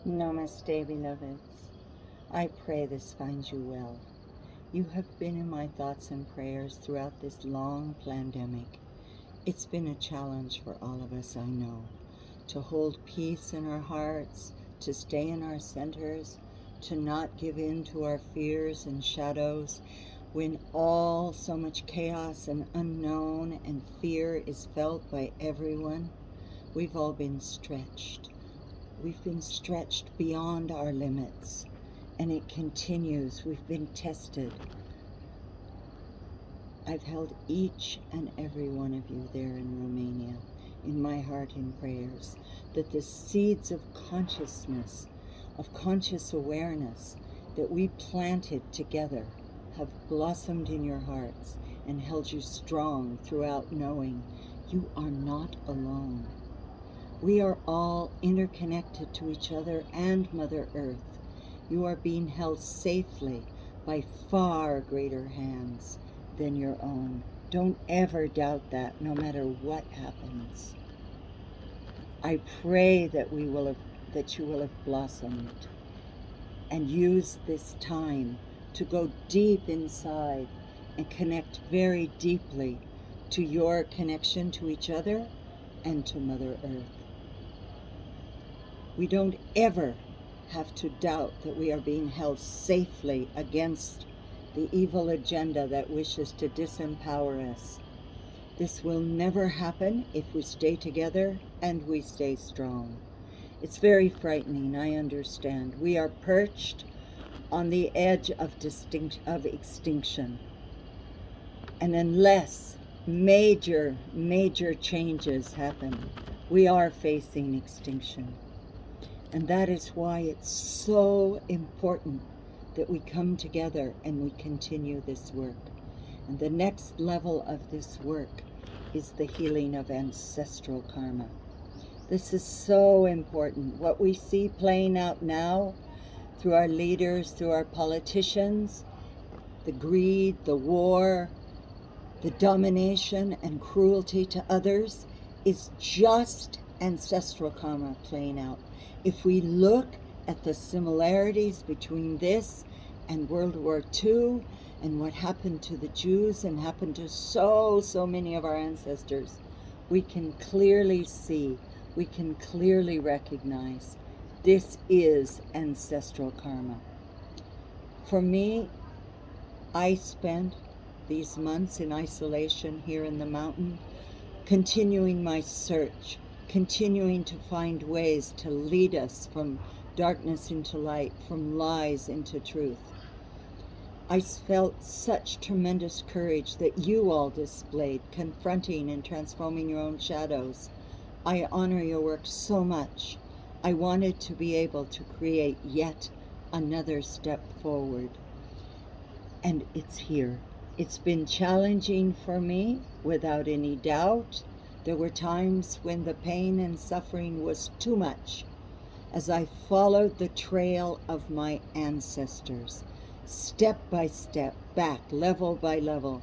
Namaste, beloveds. I pray this finds you well. You have been in my thoughts and prayers throughout this long pandemic. It's been a challenge for all of us, I know, to hold peace in our hearts, to stay in our centers, to not give in to our fears and shadows when so much chaos and unknown and fear is felt by everyone. We've all been stretched. We've been stretched beyond our limits, and it continues. We've been tested. I've held each and every one of you there in Romania in my heart in prayers, that the seeds of consciousness, of conscious awareness that we planted together have blossomed in your hearts and held you strong throughout, knowing you are not alone. We are all interconnected to each other and Mother Earth. You are being held safely by far greater hands than your own. Don't ever doubt that, no matter what happens. I pray that you will have blossomed and use this time to go deep inside and connect very deeply to your connection to each other and to Mother Earth. We don't ever have to doubt that we are being held safely against the evil agenda that wishes to disempower us. This will never happen if we stay together and we stay strong. It's very frightening, I understand. We are perched on the edge of extinction. And unless major changes happen, we are facing extinction. And that is why it's so important that we come together and we continue this work. And the next level of this work is the healing of ancestral karma. This is so important. What we see playing out now through our leaders, through our politicians, the greed, the war, the domination and cruelty to others is just ancestral karma playing out. If we look at the similarities between this and World War II and what happened to the Jews and happened to so many of our ancestors, we can clearly see, we can clearly recognize this is ancestral karma. For me, I spent these months in isolation here in the mountain, continuing my search, continuing to find ways to lead us from darkness into light, from lies into truth. I felt such tremendous courage that you all displayed, confronting and transforming your own shadows. I honor your work so much. I wanted to be able to create yet another step forward. And it's here. It's been challenging for me, without any doubt. There were times when the pain and suffering was too much, as I followed the trail of my ancestors, step by step, back, level by level,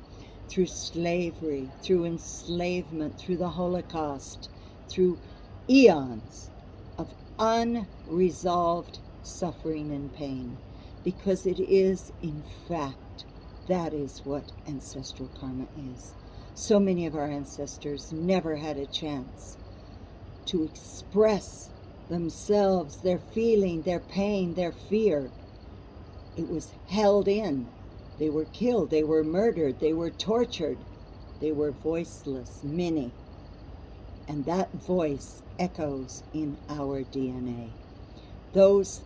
through slavery, through enslavement, through the Holocaust, through eons of unresolved suffering and pain, because it is, in fact, that is what ancestral karma is. So many of our ancestors never had a chance to express themselves, their feeling, their pain, their fear. It was held in. They were killed, they were murdered, they were tortured, they were voiceless, many. And that voice echoes in our DNA. Those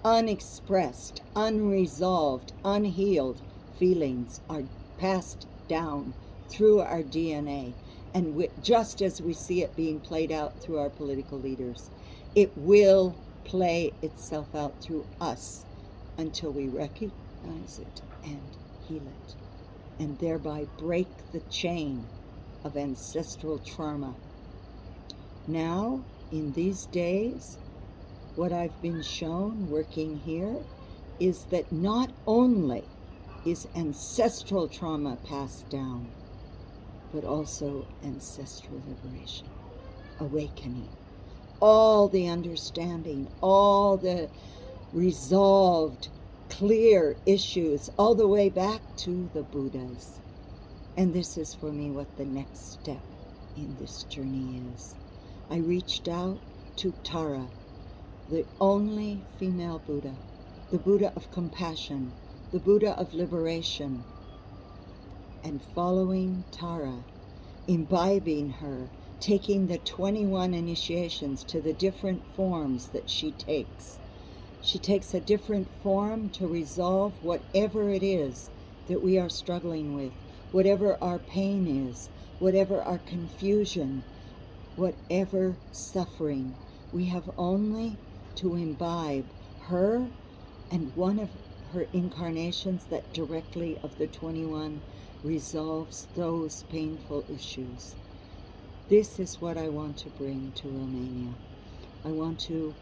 unexpressed, unresolved, unhealed feelings are passed down through our DNA, and just as we see it being played out through our political leaders, it will play itself out through us until we recognize it and heal it, and thereby break the chain of ancestral trauma. Now, in these days, what I've been shown working here is that not only is ancestral trauma passed down, but also ancestral liberation, awakening, all the understanding, all the resolved, clear issues, all the way back to the Buddhas. And this is for me what the next step in this journey is. I reached out to Tara, the only female Buddha, the Buddha of compassion, the Buddha of liberation, and following Tara, imbibing her, taking the 21 initiations to the different forms that she takes. She takes a different form to resolve whatever it is that we are struggling with, whatever our pain is, whatever our confusion, whatever suffering. We have only to imbibe her and one of her incarnations that directly of the 21 resolves those painful issues. This is what I want to bring to Romania. I want to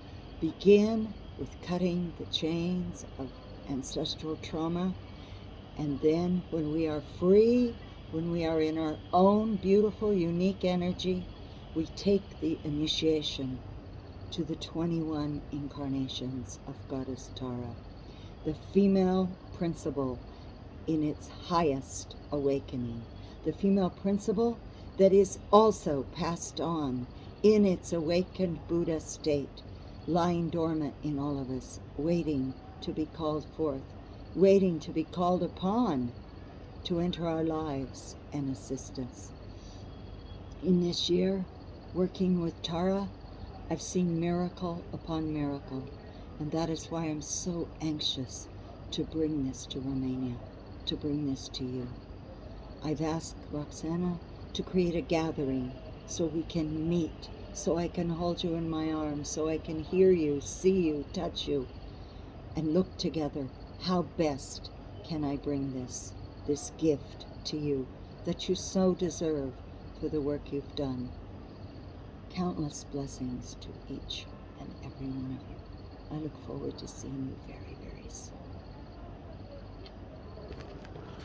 begin with cutting the chains of ancestral trauma, and then when we are free, when we are in our own beautiful, unique energy, we take the initiation to the 21 incarnations of Goddess Tara, the female principle in its highest awakening, the female principle that is also passed on in its awakened Buddha state, lying dormant in all of us, waiting to be called forth, waiting to be called upon to enter our lives and assist us. In this year, working with Tara, I've seen miracle upon miracle, and that is why I'm so anxious to bring this to Romania, to bring this to you. I've asked Roxana to create a gathering so we can meet, so I can hold you in my arms, so I can hear you, see you, touch you, and look together. How best can I bring this gift to you that you so deserve for the work you've done? Countless blessings to each and every one of you. I look forward to seeing you very, very soon.